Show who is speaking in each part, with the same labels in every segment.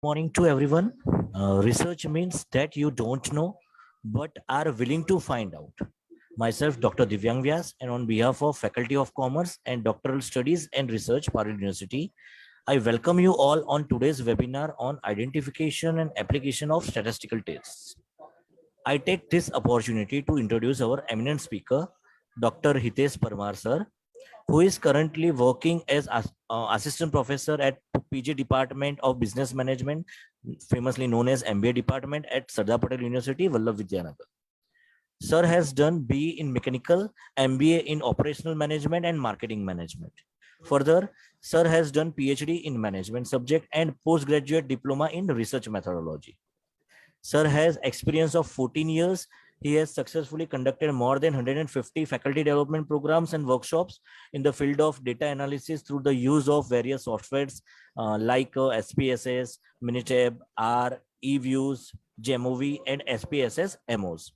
Speaker 1: Morning to everyone. Research means that you don't know but are willing to find out. Myself, Dr. Divyang Vyas, and on behalf of Faculty of Commerce and Doctoral Studies and Research, Parul University, I welcome you all on today's webinar on identification and application of statistical tests. I take this opportunity to introduce our eminent speaker, Dr. Hitesh Parmar sir, who is currently working as assistant professor at PG Department of Business Management, famously known as MBA Department at Sardar Patel University, Vallabh Vidyanagar. Sir has done BE in Mechanical, MBA in Operational Management and Marketing Management. Further, Sir has done PhD in Management subject and postgraduate diploma in Research Methodology. Sir has experience of 14 years. He has successfully conducted more than 150 faculty development programs and workshops in the field of data analysis through the use of various softwares like SPSS, Minitab, R, eViews, GEMOV, and SPSS MOs.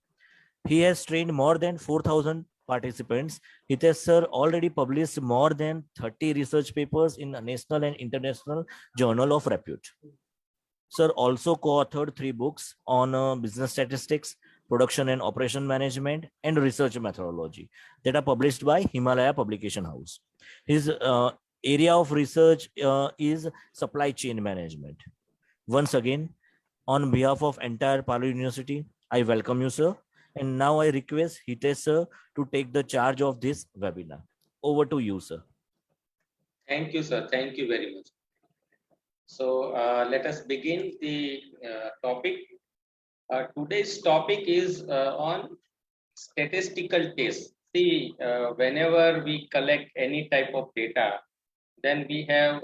Speaker 1: He has trained more than 4,000 participants. Hitesh sir already published more than 30 research papers in a national and international journal of repute. Sir also co-authored 3 books on business statistics, production and operation management, and research methodology that are published by Himalaya Publication House. His area of research is supply chain management. Once again, on behalf of entire Palu University, I welcome you, sir. And now I request Hitesh sir to take the charge of this webinar. Over to you, sir.
Speaker 2: Thank you, sir. Thank you very much. So let us begin the topic. Today's topic is on statistical tests. See, whenever we collect any type of data, then we have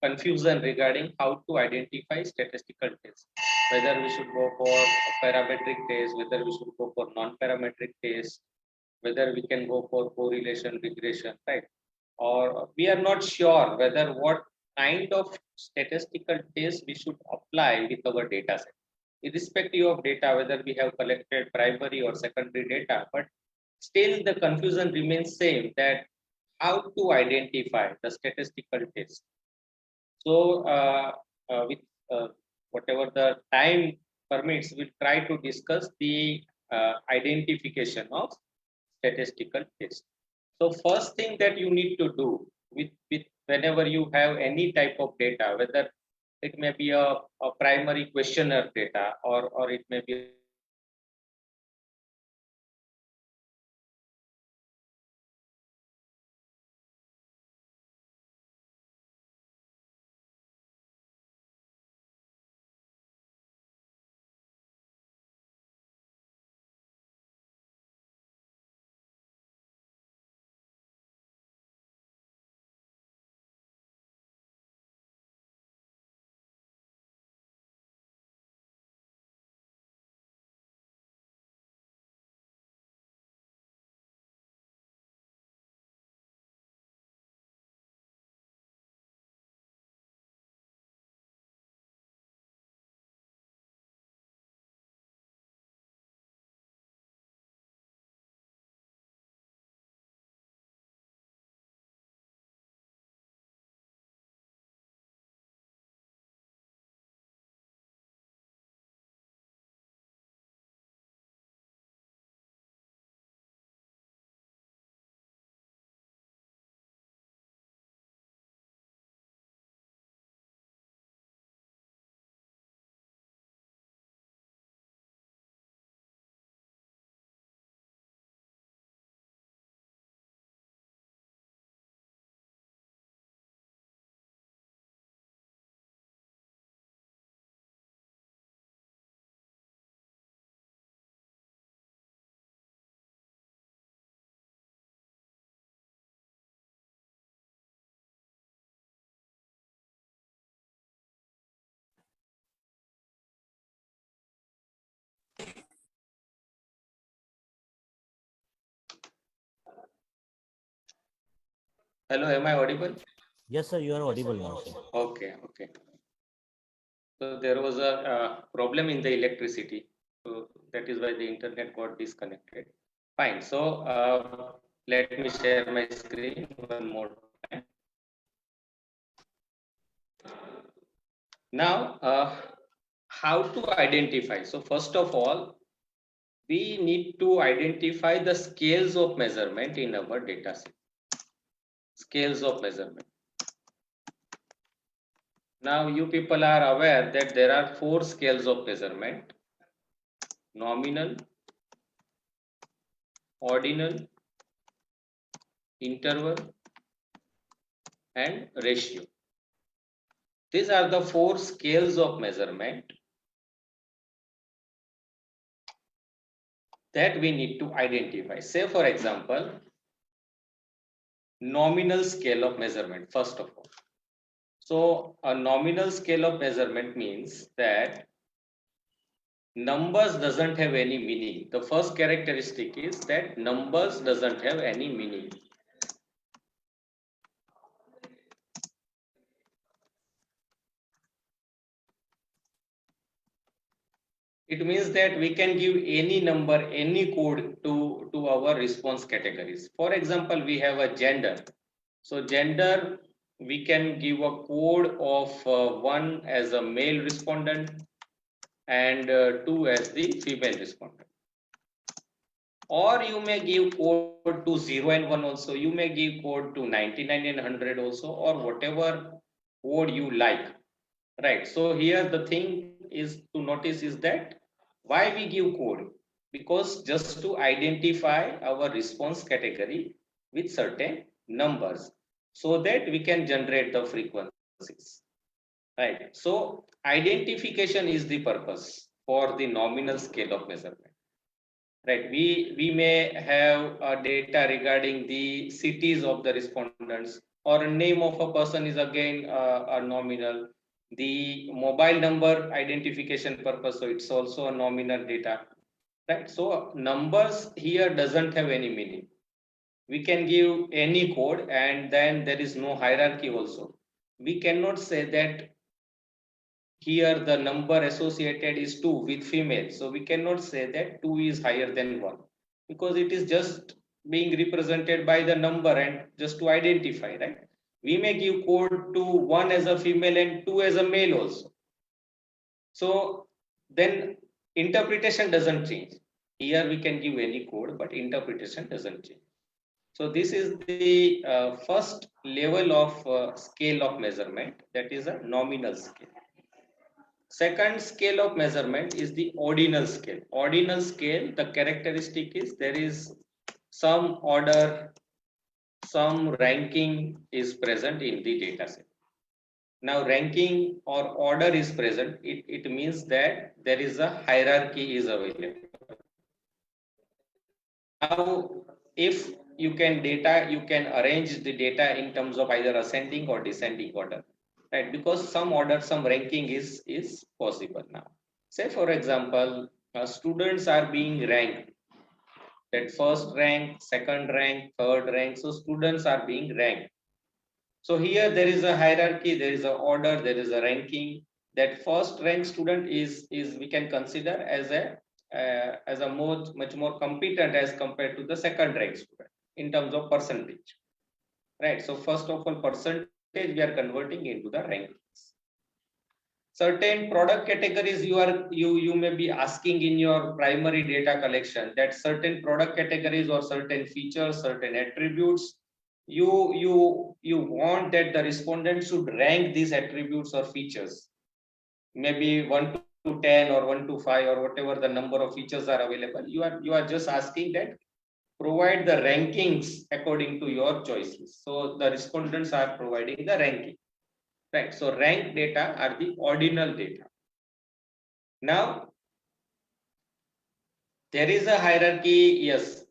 Speaker 2: confusion regarding how to identify statistical tests. Whether we should go for a parametric test, whether we should go for non-parametric test, whether we can go for correlation, regression, right? Or we are not sure whether what kind of statistical test we should apply with our data set. Irrespective of data, whether we have collected primary or secondary data, but still the confusion remains same that how to identify the statistical test. So with whatever the time permits, we'll try to discuss the identification of statistical test. So first thing that you need to do with whenever you have any type of data, whether it may be a primary questionnaire data or it may be hello, am I audible?
Speaker 1: Yes, sir, you are audible now, sir.
Speaker 2: Okay, okay. So there was a problem in the electricity. So that is why the internet got disconnected. Fine. So let me share my screen one more time. Now, how to identify? So first of all, we need to identify the scales of measurement in our data set. Scales of measurement. Now, you people are aware that there are 4 scales of measurement: nominal, ordinal, interval, and ratio. These are the 4 scales of measurement that we need to identify. Say, for example, nominal scale of measurement, first of all. So, a nominal scale of measurement means that numbers doesn't have any meaning. The first characteristic is that numbers doesn't have any meaning. It means that we can give any number, any code to our response categories. For example, we have a gender. So gender, we can give a code of 1 as a male respondent and 2 as the female respondent. Or you may give code to 0 and 1 also. You may give code to 99 and 100 also, or whatever code you like. Right. So here the thing is to notice is that why we give code? Because just to identify our response category with certain numbers so that we can generate the frequencies. Right. So identification is the purpose for the nominal scale of measurement. Right. We may have data regarding the cities of the respondents, or a name of a person is again a nominal. The mobile number identification purpose, so it's also a nominal data. Right. So numbers here doesn't have any meaning. We can give any code, and then there is no hierarchy also. We cannot say that here the number associated is 2 with female, so we cannot say that 2 is higher than 1, because it is just being represented by the number and just to identify, right? We may give code to 1 as a female and 2 as a male also. So then interpretation doesn't change. Here we can give any code, but interpretation doesn't change. So this is the first level of scale of measurement, that is a nominal scale. Second scale of measurement is the ordinal scale. Ordinal scale, the characteristic is there is some order, some ranking is present in the data set. Now ranking or order is present, it means that there is a hierarchy is available. Now, if you can arrange the data in terms of either ascending or descending order, right? Because some order, some ranking is possible now. Say for example, students are being ranked, that first rank, second rank, third rank. So students are being ranked. So here there is a hierarchy, there is an order, there is a ranking. That first rank student is we can consider as a much more competent as compared to the second rank student in terms of percentage. Right. So first of all, percentage we are converting into the rankings. Certain product categories you may be asking in your primary data collection, that certain product categories or certain features, certain attributes, you want that the respondent should rank these attributes or features, maybe 1 to 10 or 1 to 5 or whatever the number of features are available. You are just asking that provide the rankings according to your choices. So the respondents are providing the ranking. Right. So rank data are the ordinal data. Now, there is a hierarchy, yes,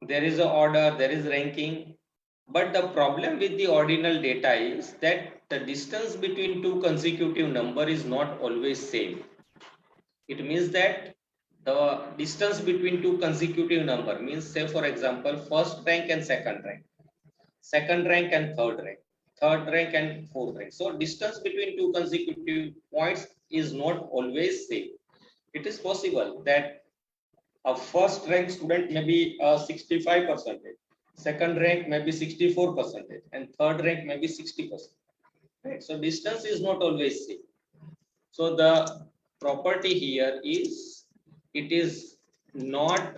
Speaker 2: there is a order, there is ranking, but the problem with the ordinal data is that the distance between two consecutive number is not always same. It means that the distance between two consecutive number means, say for example, first rank and second rank and third rank and fourth rank. So distance between two consecutive points is not always same. It is possible that a first rank student may be 65%, second rank may be 64%, and third rank may be 60%. Right? So distance is not always same. So the property here is it is not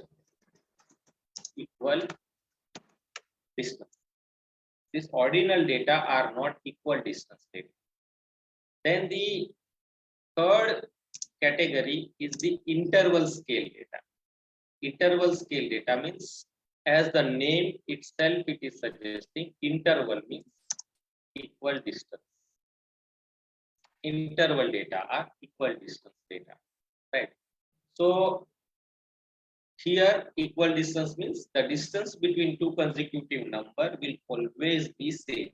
Speaker 2: equal distance. These ordinal data are not equal distance data. Then the third category is the interval scale data. Interval scale data means, as the name itself it is suggesting, interval means equal distance. Interval data are equal distance data, right? So here equal distance means the distance between two consecutive number will always be same.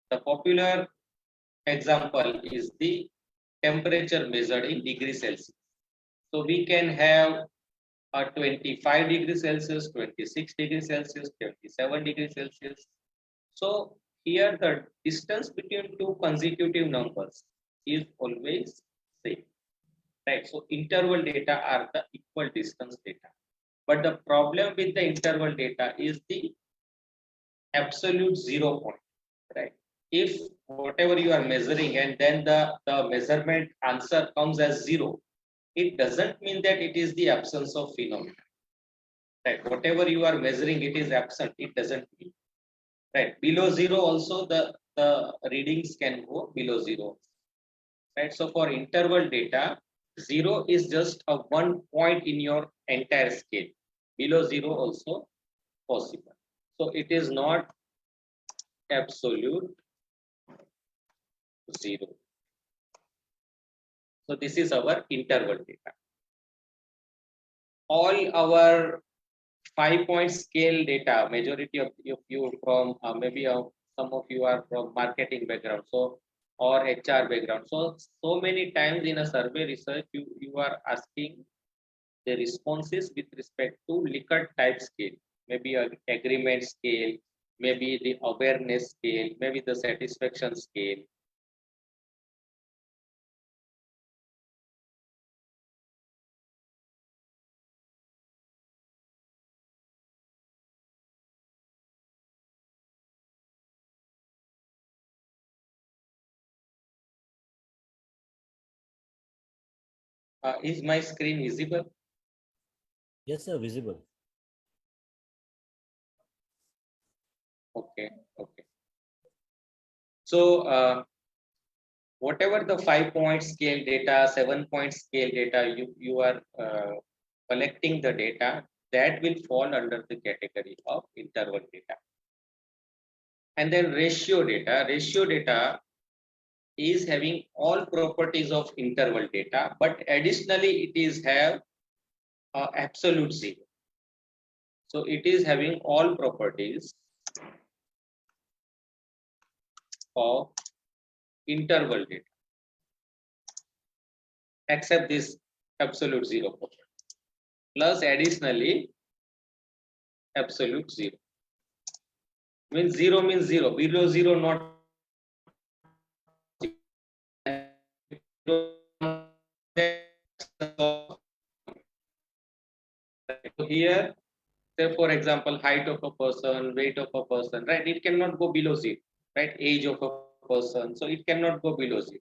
Speaker 2: The popular example is the temperature measured in degrees Celsius. So we can have a 25 degrees Celsius, 26 degrees Celsius, 27 degrees Celsius. So here the distance between two consecutive numbers is always same, right? So interval data are the equal distance data. But the problem with the interval data is the absolute 0 point, right? If whatever you are measuring and then the measurement answer comes as 0, it doesn't mean that it is the absence of phenomena. Right, whatever you are measuring, it is absent. It doesn't mean, right. Below 0 also the readings can go below 0, right. So for interval data, 0 is just a one point in your entire scale. Below 0 also possible. So it is not absolute 0. So this is our interval data. All our 5-point scale data, majority of you from maybe some of you are from marketing background, so or HR background. So many times in a survey research, you are asking the responses with respect to Likert type scale, maybe a agreement scale, maybe the awareness scale, maybe the satisfaction scale. Is my screen visible?
Speaker 1: Yes, sir, visible.
Speaker 2: Okay, okay. So whatever the 5-point scale data, 7-point scale data you are collecting the data, that will fall under the category of interval data. And then ratio data is having all properties of interval data, but additionally it is have absolute 0. So it is having all properties of interval data except this absolute 0 property. Plus additionally absolute 0. Means 0 means 0. Below 0 not 0. So here, say for example, height of a person, weight of a person, right? It cannot go below 0, right? Age of a person, so it cannot go below 0.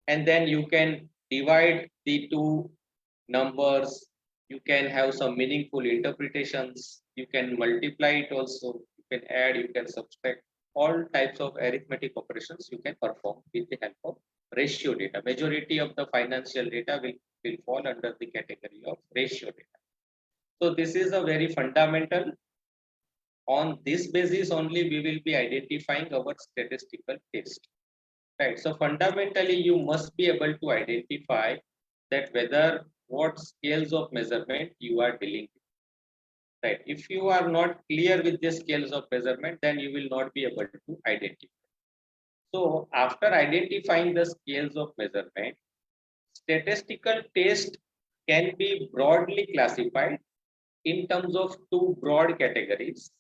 Speaker 2: And then you can divide the two numbers. You can have some meaningful interpretations. You can multiply it also. You can add. You can subtract. All types of arithmetic operations you can perform with the help of ratio data. Majority of the financial data will fall under the category of ratio data. So this is a very fundamental. On this basis only we will be identifying our statistical test. Right. So fundamentally you must be able to identify that whether what scales of measurement you are dealing with. Right. If you are not clear with the scales of measurement, then you will not be able to identify. So after identifying the scales of measurement, statistical test can be broadly classified in terms of two broad categories: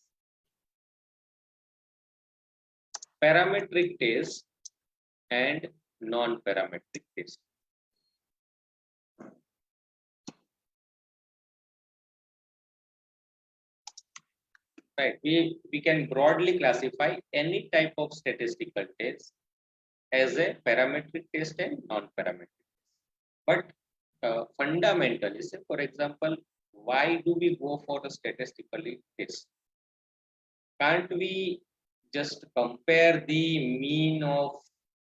Speaker 2: parametric test and non-parametric test. Right. We can broadly classify any type of statistical test as a parametric test and non-parametric. But fundamentally, say for example, why do we go for the statistically test? Can't we just compare the mean of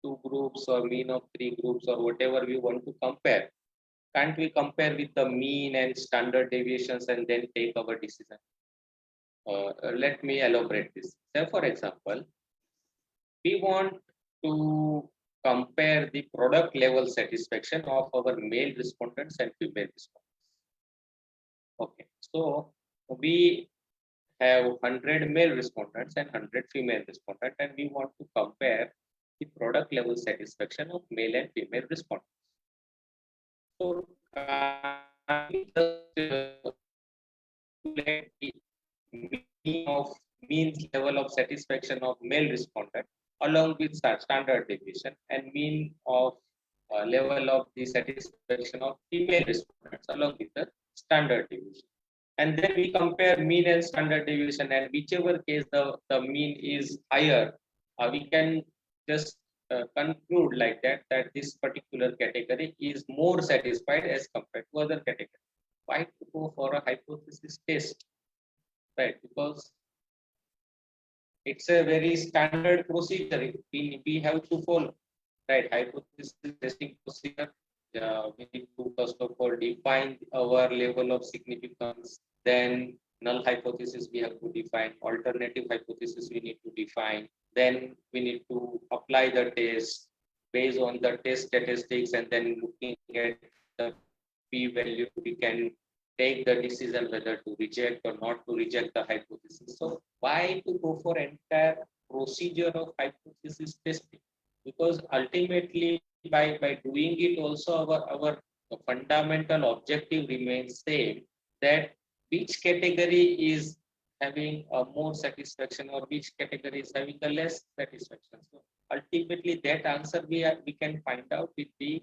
Speaker 2: two groups or mean of three groups or whatever we want to compare? Can't we compare with the mean and standard deviations and then take our decision? Let me elaborate this. Say, for example, we want to compare the product level satisfaction of our male respondents and female respondents. Okay, so we have 100 male respondents and 100 female respondents, and we want to compare the product level satisfaction of male and female respondents. So, can't we just calculate the mean of means level of satisfaction of male respondent along with standard deviation and mean of level of the satisfaction of female respondents along with the standard deviation, and then we compare mean and standard deviation, and whichever case the mean is higher, we can just conclude like that that this particular category is more satisfied as compared to other category. Why to go for a hypothesis test? Right, because it's a very standard procedure we have to follow. Right, hypothesis testing procedure. We need to first of all define our level of significance. Then null hypothesis we have to define. Alternative hypothesis we need to define. Then we need to apply the test based on the test statistics, and then looking at the p-value, we can take the decision whether to reject or not to reject the hypothesis. So why to go for entire procedure of hypothesis testing? Because ultimately by doing it also our fundamental objective remains same, that which category is having a more satisfaction or which category is having a less satisfaction. So ultimately that answer we can find out with the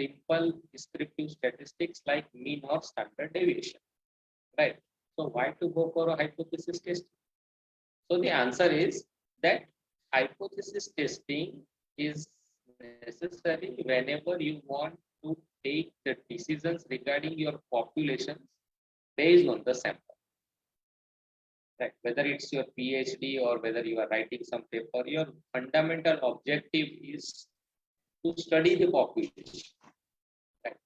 Speaker 2: simple descriptive statistics like mean or standard deviation, right? So why to go for a hypothesis test? So the answer is that hypothesis testing is necessary whenever you want to take the decisions regarding your populations based on the sample. Right? Whether it's your PhD or whether you are writing some paper, your fundamental objective is to study the population. Right?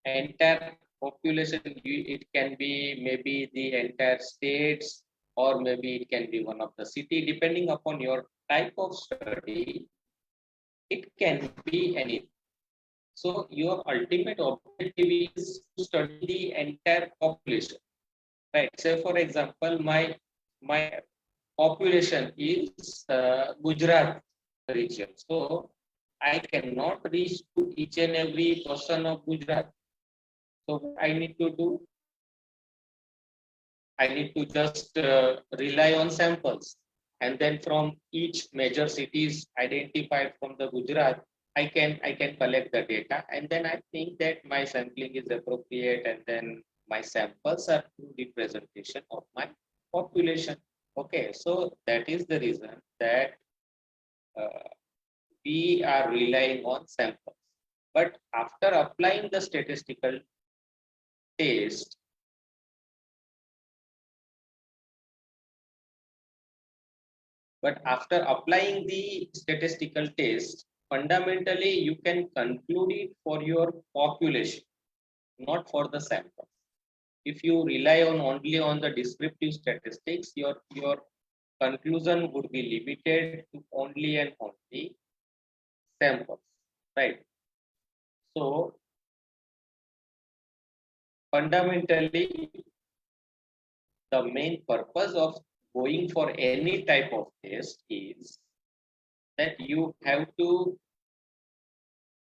Speaker 2: Entire population, it can be maybe the entire states, or maybe it can be one of the city, depending upon your type of study, it can be anything. So your ultimate objective is to study the entire population, right? Say for example, my population is Gujarat region, so I cannot reach to each and every person of Gujarat. So I need to do, I need to just rely on samples, and then from each major cities identified from the Gujarat, I can collect the data, and then I think that my sampling is appropriate, and then my samples are true representation of my population. Okay, so that is the reason that uh, we are relying on samples. But after applying the statistical test, But after applying the statistical test, fundamentally you can conclude it for your population, not for the sample. If you rely on only on the descriptive statistics, your conclusion would be limited to only and only samples, right? So fundamentally, the main purpose of going for any type of test is that you have to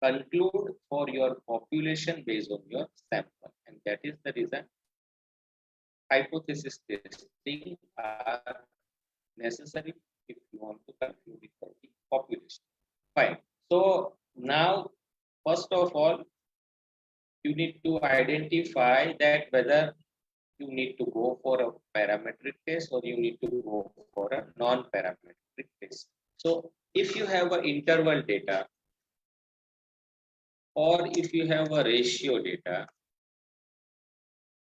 Speaker 2: conclude for your population based on your sample, and that is the reason hypothesis testing are necessary if you want to conclude it for the population. Fine. So now, first of all, you need to identify that whether you need to go for a parametric test or you need to go for a non-parametric test. So if you have an interval data, or if you have a ratio data,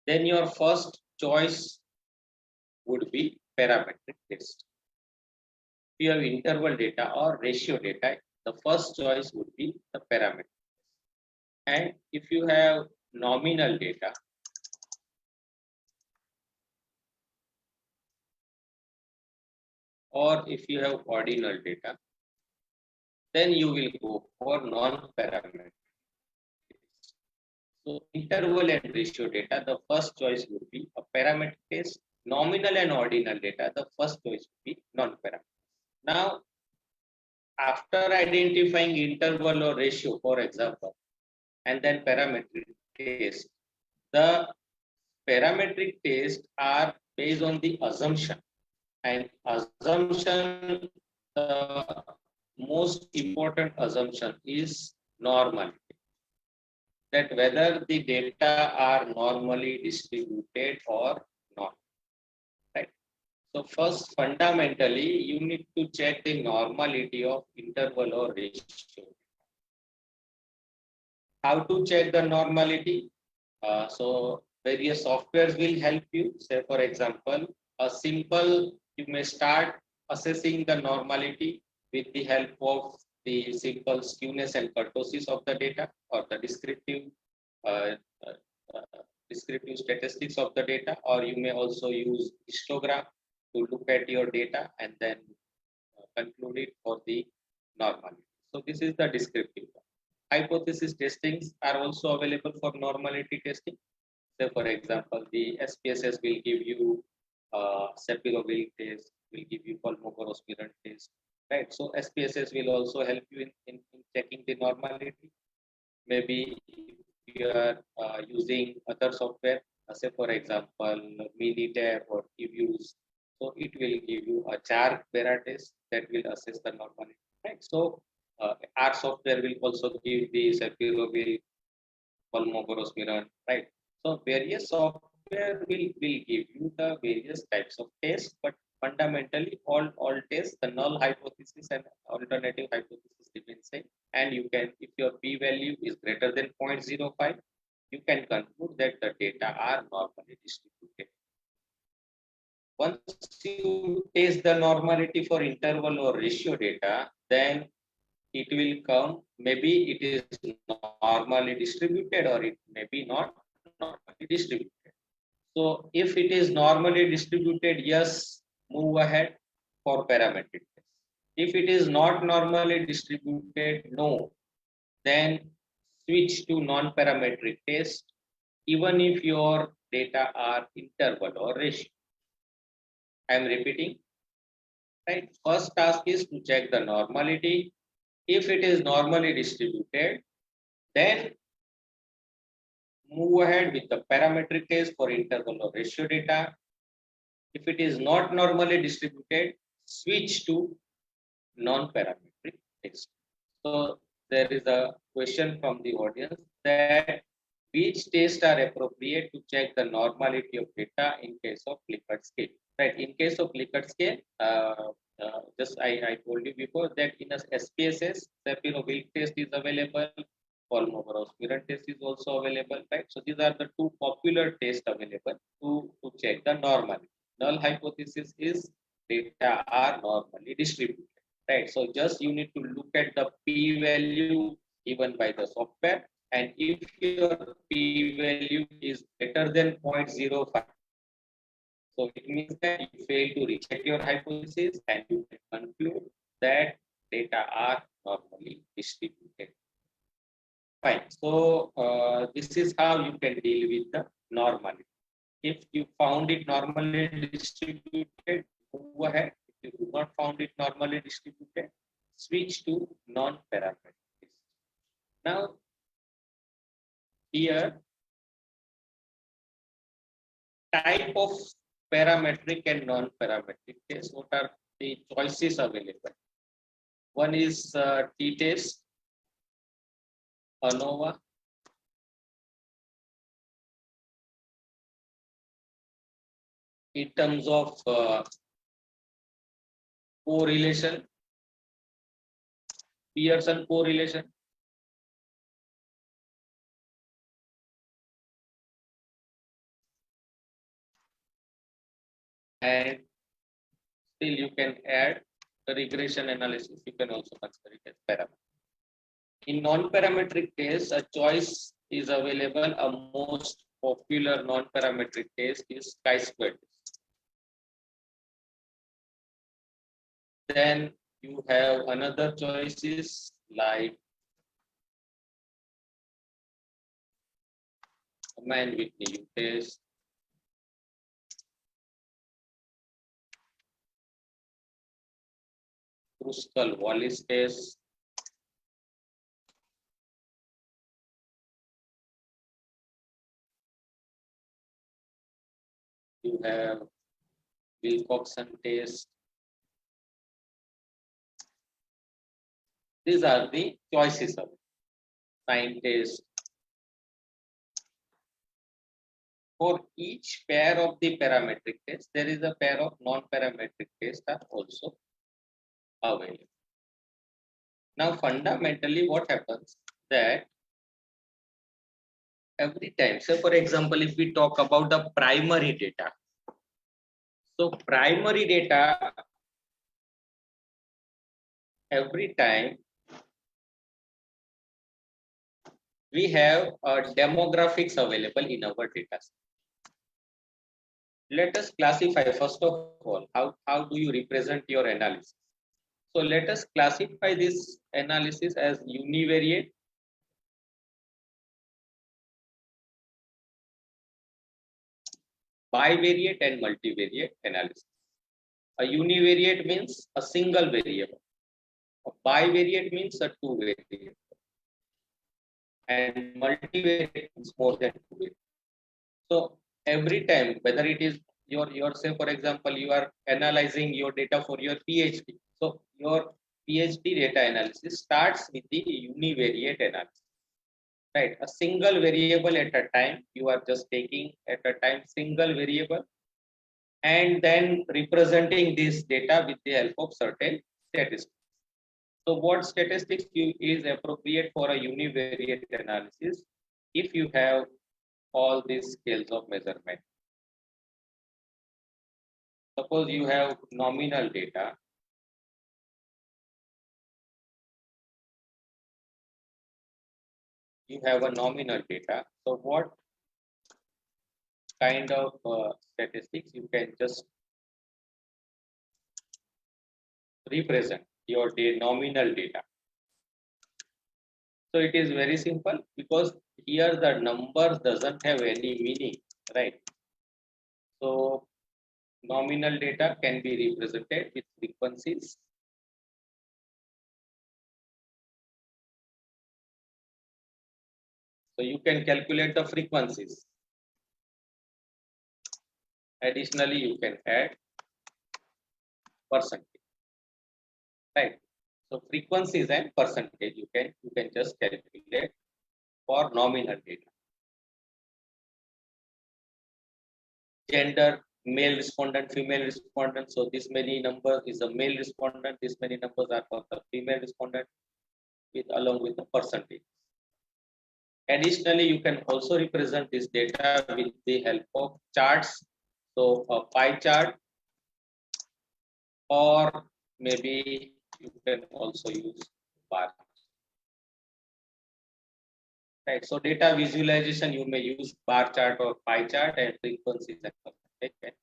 Speaker 2: then your first choice would be parametric test. If you have interval data or ratio data, the first choice would be the parametric. And if you have nominal data, or if you have ordinal data, then you will go for non-parametric. So interval and ratio data, the first choice would be a parametric test. Nominal and ordinal data, the first choice would be non-parametric. Now, after identifying interval or ratio, for example, and then parametric test, the parametric tests are based on the assumption, and assumption, the most important assumption is normality, that whether the data are normally distributed or not, right? So first, fundamentally, you need to check the normality of interval or ratio. How to check the normality? So various softwares will help you. Say for example, a simple, you may start assessing the normality with the help of the simple skewness and kurtosis of the data, or the uh, uh, descriptive statistics of the data, or you may also use histogram to look at your data and then conclude it for the normality. So this is the descriptive. Hypothesis testings are also available for normality testing. Say for example, the SPSS will give you Shapiro-Wilk test, will give you Kolmogorov-Smirnov test, right? So SPSS will also help you in checking the normality. Maybe if you are using other software, say for example, Minitab or Use, so it will give you a char para test that will assess the normality, right? So our software will also give the Shapiro-Wilk, Kolmogorov-Smirnov, right? So various software will give you the various types of tests, but fundamentally all tests, the null hypothesis and alternative hypothesis remain same. And you can, if your p-value is greater than 0.05, you can conclude that the data are normally distributed. Once you test the normality for interval or ratio data, then it will come, maybe it is normally distributed or it may be not normally distributed. So if it is normally distributed, yes, move ahead for parametric test. If it is not normally distributed, no, then switch to non-parametric test, even if your data are interval or ratio. I am repeating, right? First task is to check the normality. If it is normally distributed, then move ahead with the parametric test for interval or ratio data. If it is not normally distributed, switch to non-parametric test. So there is a question from the audience that which tests are appropriate to check the normality of data in case of Likert scale. Right. In case of Likert scale, just I told you before that in a SPSS, Shapiro-Wilk test is available. Kolmogorov-Smirnov test is also available. Right. So these are the two popular tests available to check the normality. Null hypothesis is data are normally distributed. Right. So just you need to look at the p-value given by the software, and if your p-value is greater than 0.05, so it means that you fail to reject your hypothesis and you can conclude that data are normally distributed. Fine. So this is how you can deal with the normality. If you found it normally distributed, move ahead. If you do not found it normally distributed, switch to non-parametric. Now, here, type of parametric and non-parametric test. What are the choices available? One is t-test, ANOVA, in terms of correlation, Pearson correlation. and still you can add the regression analysis. You can also consider it as parameter. In non-parametric case, a choice is available. A most popular non-parametric test is chi-square test. Then you have another choices like Mann-Whitney test, Kruskal-Wallis test, you have Wilcoxon test. These are the choices of sign test. For each pair of the parametric test, there is a pair of non-parametric tests are also available. Now, fundamentally, what happens that every time, so for example, if we talk about the primary data, so primary data, every time we have demographics available in our data. Let us classify first of all, how do you represent your analysis? So let us classify this analysis as univariate, bivariate and multivariate analysis. A univariate means a single variable. A bivariate means a two variable. And multivariate means more than two variables. So every time, whether it is your say for example, you are analyzing your data for your PhD. So your PhD data analysis starts with the univariate analysis. Right, a single variable at a time. You are just taking at a time single variable and then representing this data with the help of certain statistics. So what statistics is appropriate for a univariate analysis if you have all these scales of measurement? Suppose you have nominal data. You have a nominal data. So what kind of statistics you can just represent your nominal data? So it is very simple because here the numbers doesn't have any meaning, right? So nominal data can be represented with frequencies. So you can calculate the frequencies. Additionally, you can add percentage, right? So frequencies and percentage you can just calculate for nominal data. Gender, male respondent, female respondent. So this many numbers is a male respondent. This many numbers are for the female respondent, with along with the percentage. Additionally, you can also represent this data with the help of charts. So a pie chart, or maybe you can also use bar. Right. So data visualization, you may use bar chart or pie chart and frequencies and percentage.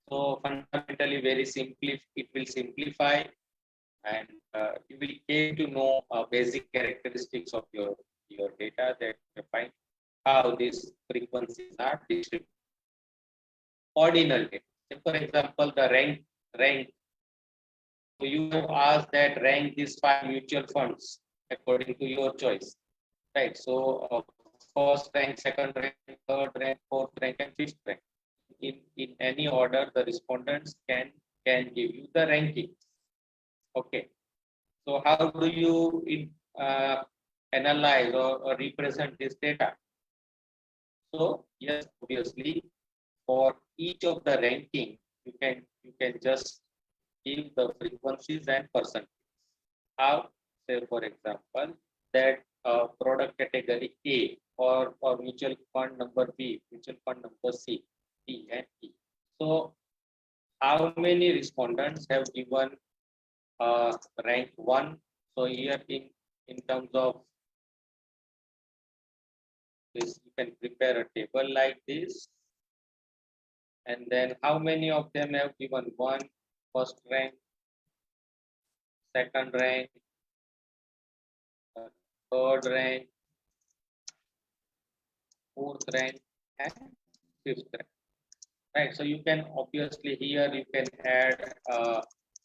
Speaker 2: So fundamentally, very simply, it will simplify, and you will get to know basic characteristics of your data, that you find how these frequencies are distributed. Ordinal data. So for example, the rank. So you have asked that rank these 5 mutual funds according to your choice, right? So first rank, second rank, third rank, fourth rank, and fifth rank. In any order, the respondents can give you the ranking. Okay. So how do you analyze or represent this data? So yes, obviously, for each of the ranking, you can just give the frequencies and percentage. How? Say for example, that product category A or mutual fund number B, mutual fund number C, D, and how many respondents have given rank 1. So here in terms of this, you can prepare a table like this. And then how many of them have given one first rank, second rank, third rank, fourth rank, and fifth rank. Right. So you can obviously here you can add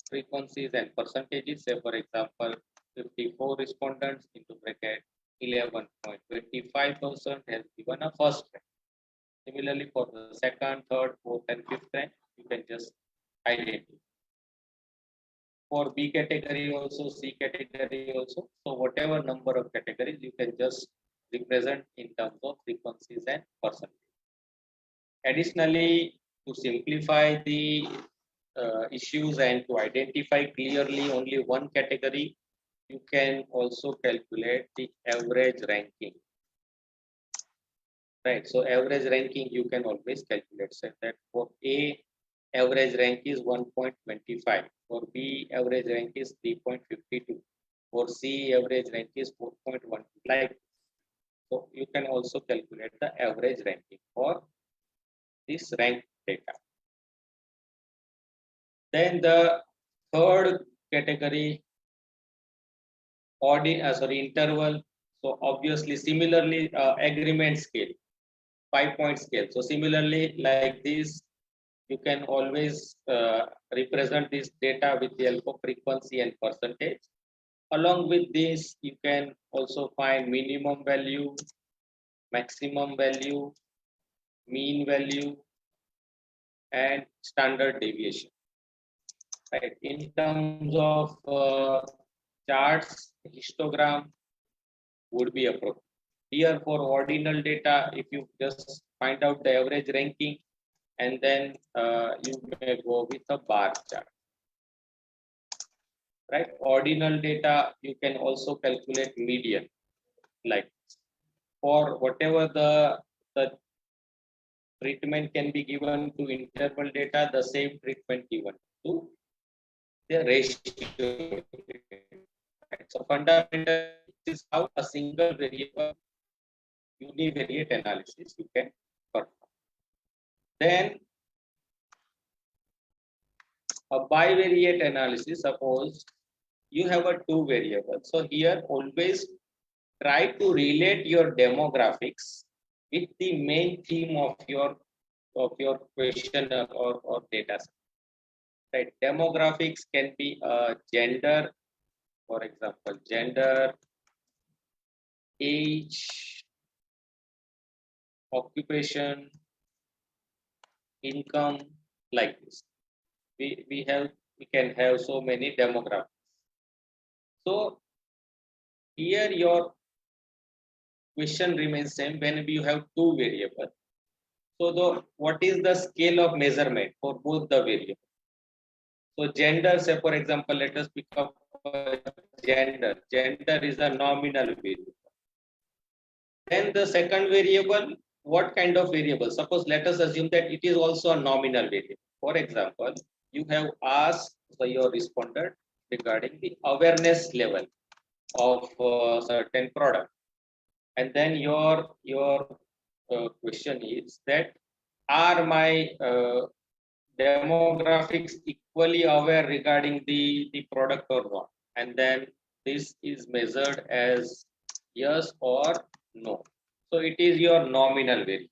Speaker 2: frequencies and percentages. Say for example, 54 respondents into bracket 11.25% has given a first rank. Similarly, for the second, third, fourth, and fifth rank, you can just identify. For B category also, C category also. So whatever number of categories you can just represent in terms of frequencies and percentage. Additionally, to simplify the issues and to identify clearly only one category, you can also calculate the average ranking. Right. So average ranking you can always calculate. Say that for A, average rank is 1.25. For B, average rank is 3.52. For C, average rank is 4.1. Like so, you can also calculate the average ranking for this rank data. Then the third category, interval. So obviously, similarly, agreement scale, 5-point scale. So similarly, like this, you can always represent this data with the help of frequency and percentage. Along with this, you can also find minimum value, maximum value, mean value, and standard deviation. Right. In terms of charts, histogram would be appropriate. Here for ordinal data, if you just find out the average ranking, and then you may go with a bar chart. Right. Ordinal data, you can also calculate median. Like for whatever the treatment can be given to interval data, the same treatment given to the ratio. Right. So fundamentally, this is how a single variable univariate analysis you can perform. Then a bivariate analysis, suppose you have a two variables. So here always try to relate your demographics with the main theme of your question or data set. Right. Demographics can be gender, for example, gender, age, occupation, income, like this. We can have so many demographics. So here your question remains same when you have two variables. So what is the scale of measurement for both the variables? So gender, say for example, let us pick up gender. Gender is a nominal variable. Then the second variable, what kind of variable? Suppose let us assume that it is also a nominal variable. For example, you have asked your respondent regarding the awareness level of certain product, and then your question is that are my demographics equally aware regarding the product or not, and then this is measured as yes or no. So it is your nominal variable.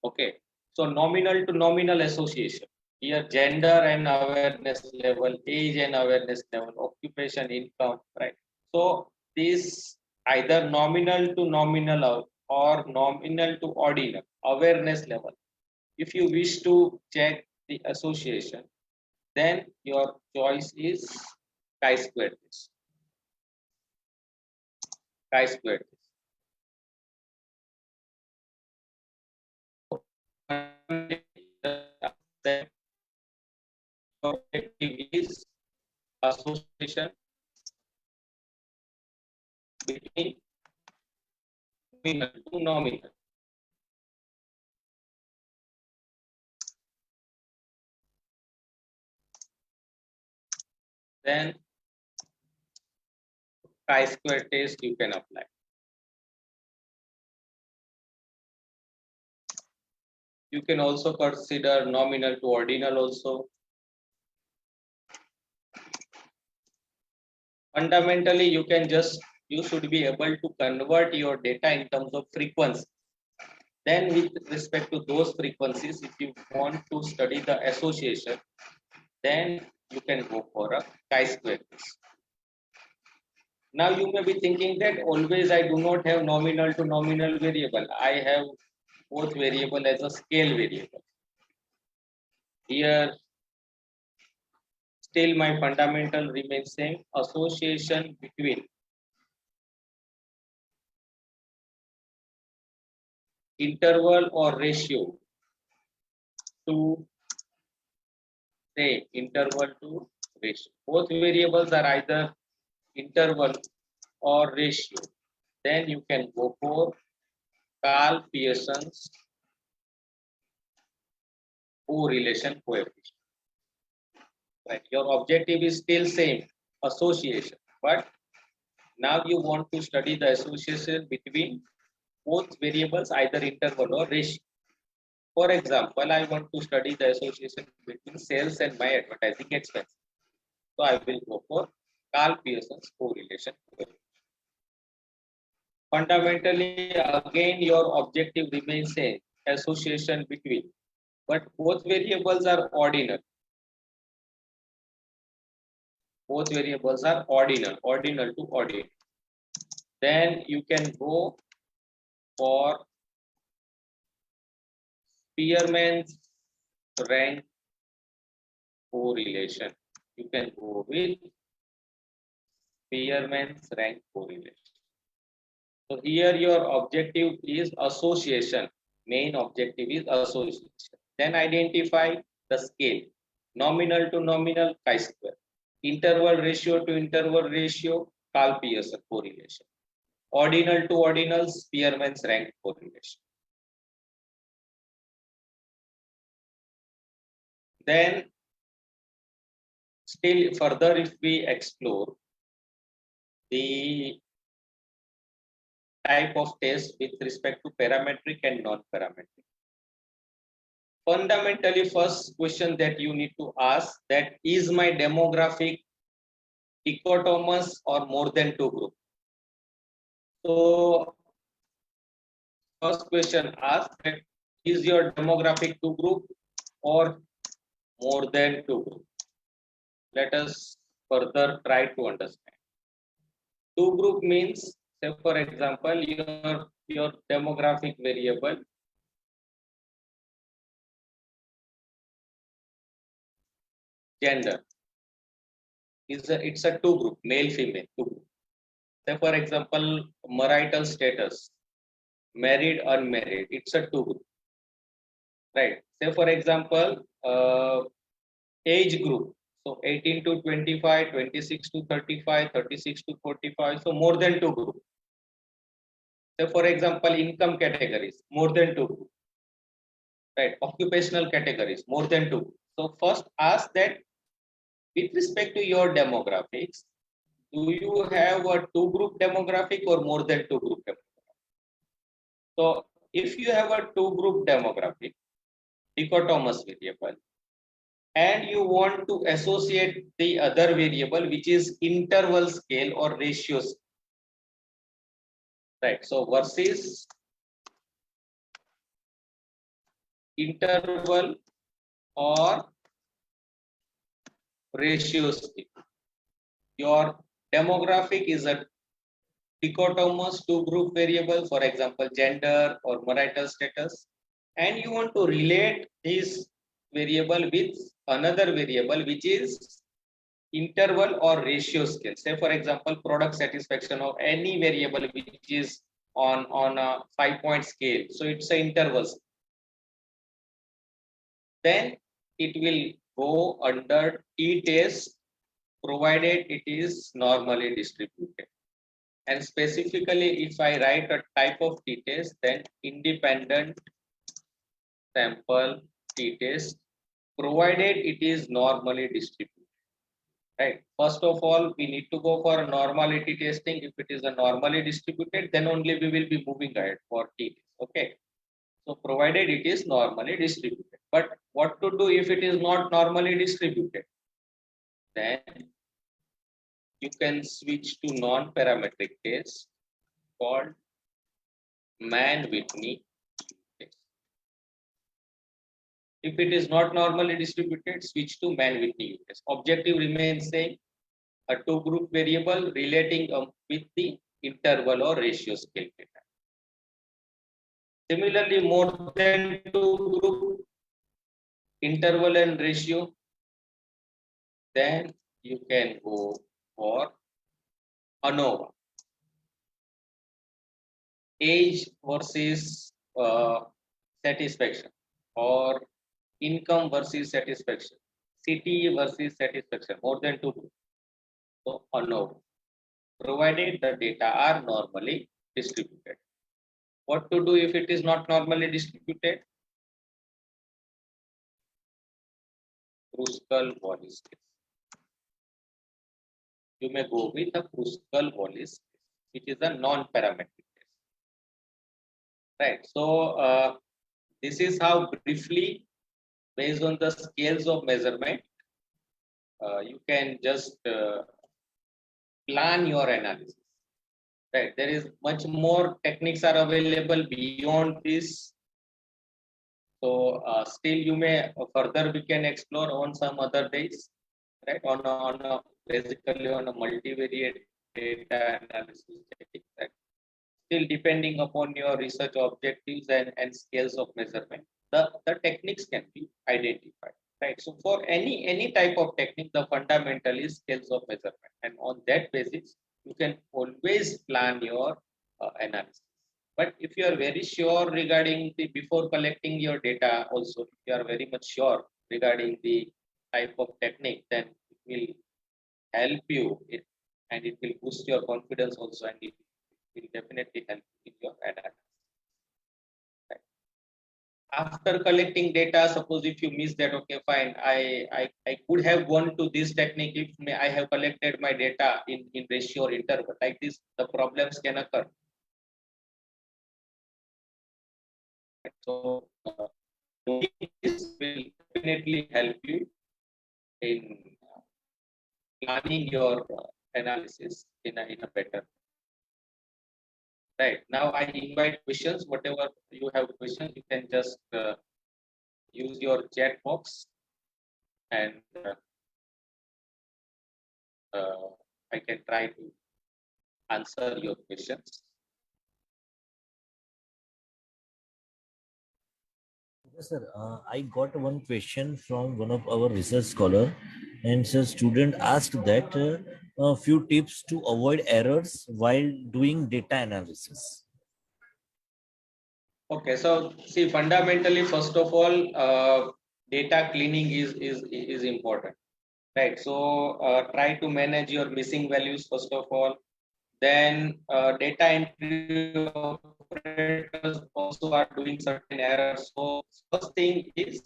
Speaker 2: Okay, so nominal to nominal association. Here gender and awareness level, age and awareness level, occupation, income, right? So this either nominal to nominal or nominal to ordinal awareness level. If you wish to check the association, then your choice is chi-square this. Chi-square this. Then your objective is association between nominal to nominal. then chi-square test you can apply. You can also consider nominal to ordinal also. Fundamentally, you should be able to convert your data in terms of frequency. Then with respect to those frequencies, if you want to study the association, then you can go for a chi-square test. Now you may be thinking that always I do not have nominal to nominal variable. I have both variable as a scale variable. Here, still my fundamental remains same, association between interval or ratio to say interval to ratio. Both variables are either interval or ratio. Then you can go for Carl Pearson's correlation coefficient. Right. Your objective is still same, association, but now you want to study the association between both variables, either interval or ratio. For example, I want to study the association between sales and my advertising expense. So I will go for Carl Pearson's correlation coefficient. Fundamentally, again, your objective remains same, association between, but both variables are ordinal. Both variables are ordinal to ordinal. Then you can go for Spearman's rank correlation. You can go with Spearman's rank correlation. So here your objective is association. Main objective is association. Then identify the scale. Nominal to nominal chi-square. Interval ratio to interval ratio, Carl Pearson correlation. Ordinal to ordinal, Spearman's rank correlation. Then still further, if we explore the type of test with respect to parametric and non-parametric. Fundamentally, first question that you need to ask, that is my demographic dichotomous or more than two groups? So first question asks that is your demographic two group or more than two group? Let us further try to understand. Two group means, say for example, your demographic variable gender it's a two group, male female two group. Say for example, marital status, married unmarried, it's a two group, right? Say for example, age group, so 18 to 25, 26 to 35, 36 to 45, so more than two group. Say for example, income categories, more than two group, right? Occupational categories, more than two. So first ask that with respect to your demographics, do you have a two group demographic or more than two group demographic? So if you have a two group demographic, dichotomous variable, and you want to associate the other variable, which is interval scale or ratios, right? So versus interval or ratio scale. Your demographic is a dichotomous two group variable, for example, gender or marital status, and you want to relate this variable with another variable which is interval or ratio scale. Say for example, product satisfaction of any variable which is on a 5-point scale, so it's an interval. Then it will go under t-test provided it is normally distributed. And specifically, if I write a type of t-test, then independent sample t-test provided it is normally distributed. right? First of all, we need to go for normality testing. If it is a normally distributed, then only we will be moving ahead for t. Okay. So provided it is normally distributed. But what to do if it is not normally distributed? Then you can switch to non-parametric test called Mann-Whitney test. If it is not normally distributed, switch to Mann-Whitney test. Objective remains same, a two-group variable relating with the interval or ratio scale data. Similarly, more than two-group interval and ratio, then you can go for ANOVA. Age versus satisfaction, or income versus satisfaction, city versus satisfaction, more than two groups. So ANOVA, provided the data are normally distributed. What to do if it is not normally distributed? Kruskal-Wallis test. You may go with a Kruskal-Wallis test, which is a non-parametric test. Right. So this is how briefly, based on the scales of measurement, you can just plan your analysis. Right. There is much more techniques are available beyond this. So still you may further we can explore on some other days, right? On a basically on a multivariate data analysis technique. Right? Still depending upon your research objectives and scales of measurement, the techniques can be identified. Right. So for any type of technique, the fundamental is scales of measurement, and on that basis, you can always plan your analysis. But if you are very sure regarding the before collecting your data, also if you are very much sure regarding the type of technique, then it will help you and it will boost your confidence also, and it will definitely help in your analysis. After collecting data, suppose if you miss that, okay, fine, I could have gone to this technique if I have collected my data in ratio or interval. Like this, the problems can occur. So this will definitely help you in planning your analysis in a better. Right. Now I invite questions. Whatever you have questions, you can just use your chat box, and I can try to answer your questions.
Speaker 1: Yes, sir. I got one question from one of our research scholar, and so student asked that a few tips to avoid errors while doing data analysis.
Speaker 2: Okay, so see, fundamentally, first of all, data cleaning is important, right? So try to manage your missing values first of all. Then data entry operators also are doing certain errors. So first thing is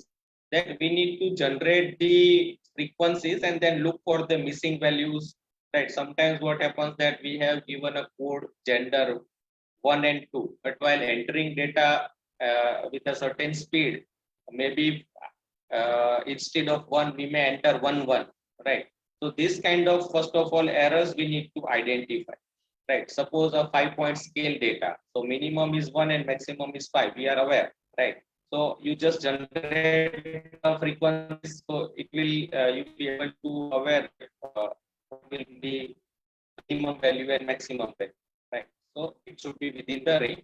Speaker 2: that we need to generate the frequencies and then look for the missing values. Right. Sometimes what happens that we have given a code gender 1 and 2, but while entering data with a certain speed, maybe instead of 1, we may enter 1 1. Right. So this kind of first of all errors we need to identify. Right. Suppose a 5-point scale data. So minimum is 1 and maximum is 5. We are aware. Right. So you just generate the frequencies. So it will you'll be able to aware what will be minimum value and maximum value. Right. So it should be within the range.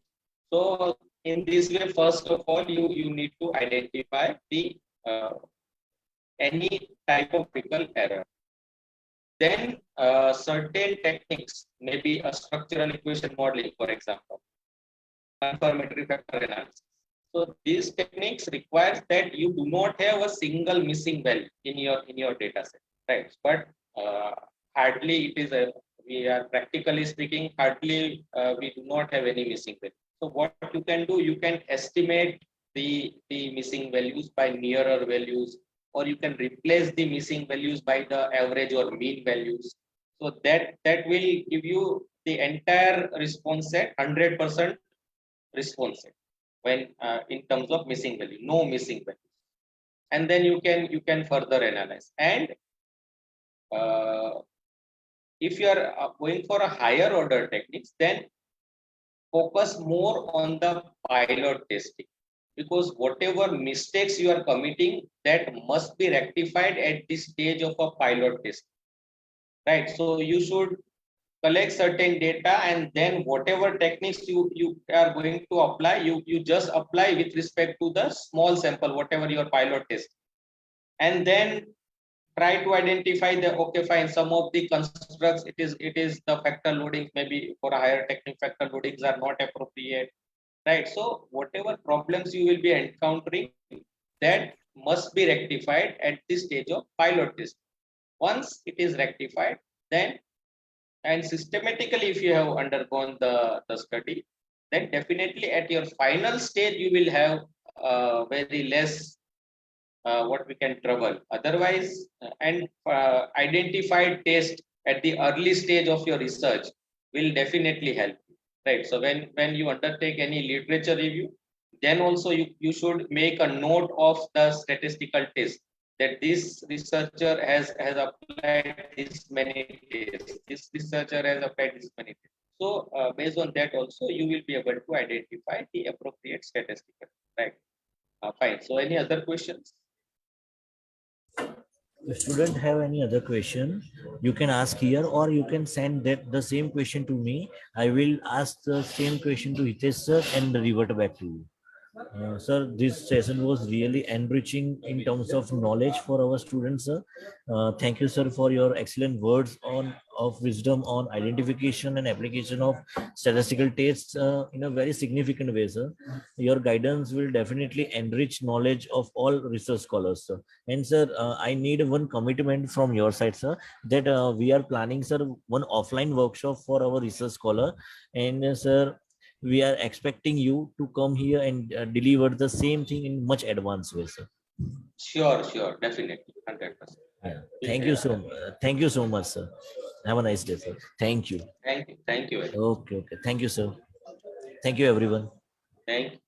Speaker 2: So in this way, first of all, you need to identify the any type of critical error. Then certain techniques, maybe a structural equation modeling, for example, confirmatory factor analysis. So these techniques requires that you do not have a single missing value in your data set, right? But hardly it is a we are practically speaking, hardly we do not have any missing value. So what you can do, you can estimate the missing values by nearer values, or you can replace the missing values by the average or mean values. So that will give you the entire response set, 100% response set, when in terms of missing value, no missing value. And then you can further analyze. And uh, if you are going for a higher order techniques, then focus more on the pilot testing, because whatever mistakes you are committing, that must be rectified at this stage of a pilot test, right? So you should collect certain data, and then whatever techniques you are going to apply, you just apply with respect to the small sample, whatever your pilot test. And then try to identify the, okay, fine, some of the constructs, it is the factor loadings, maybe for a higher technique factor loadings are not appropriate, right? So whatever problems you will be encountering, that must be rectified at this stage of pilot test. Once it is rectified, then, and systematically if you have undergone the study, then definitely at your final stage you will have very less what we can trouble. Otherwise, and identified test at the early stage of your research will definitely help you, right? So when you undertake any literature review, then also you should make a note of the statistical test, that this researcher has applied this many tests, this researcher has applied this many tests. So based on that also you will be able to identify the appropriate statistical, right? Fine. So any other questions?
Speaker 1: If student have any other question, you can ask here, or you can send that the same question to me. I will ask the same question to Hitesh sir and revert back to you. Sir, this session was really enriching in terms of knowledge for our students, sir. Thank you, sir, for your excellent words on of wisdom on identification and application of statistical tests in a very significant way, sir. Your guidance will definitely enrich knowledge of all research scholars, sir. And sir, I need one commitment from your side, sir, that we are planning, sir, one offline workshop for our research scholar. And sir, we are expecting you to come here and deliver the same thing in much advanced way, sir.
Speaker 2: Sure, sure, definitely, 100%.
Speaker 1: Yeah.
Speaker 2: We'll
Speaker 1: Thank
Speaker 2: try
Speaker 1: you
Speaker 2: our
Speaker 1: so
Speaker 2: best.
Speaker 1: much. Thank you so much, sir. Have a nice day, sir. Thank you.
Speaker 2: Thank you very much.
Speaker 1: Okay, okay. Thank you, sir. Thank you, everyone.
Speaker 2: Thank you.